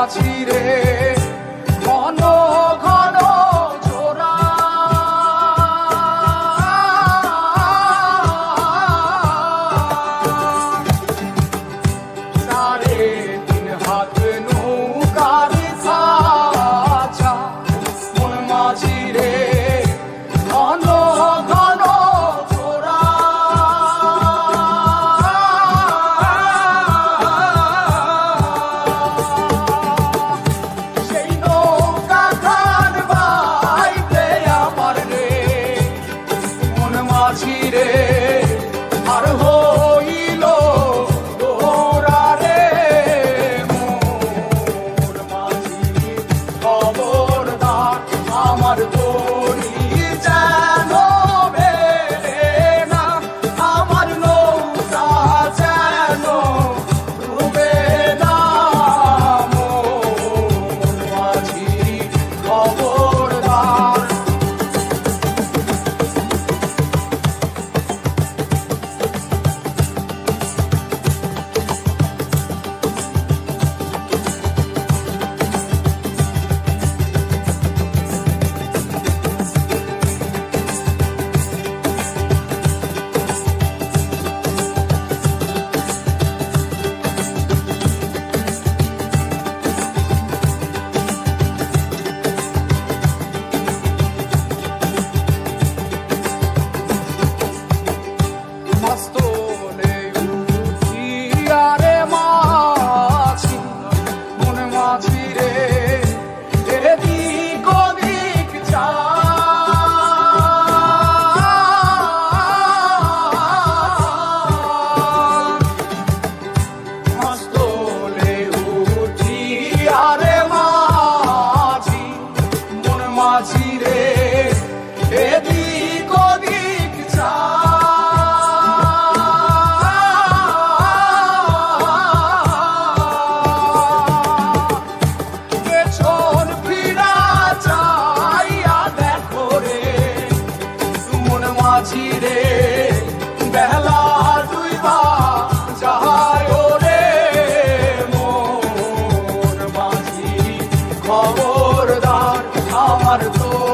মাঝিরে ঘন ঘন জোড়া সাড়ে তিন হাত নৌকার খাঁচা মন মাঝিরে ঘন ঘন জোড়া মাঝিরে আর হইল তোরা রে মোর মাঝি খবরদার আমার তরি যেন বেড়ে না আমার নৌকা যেন ডুবে না মোর মাঝি খবরদার মাঝিরে এদিক ওদিক যা পেছন ফিরা চাইয়া দেখো রে মন মাঝিরে বেলা ডুইবা যায় রে মোর মাঝি খবরদার আমার তো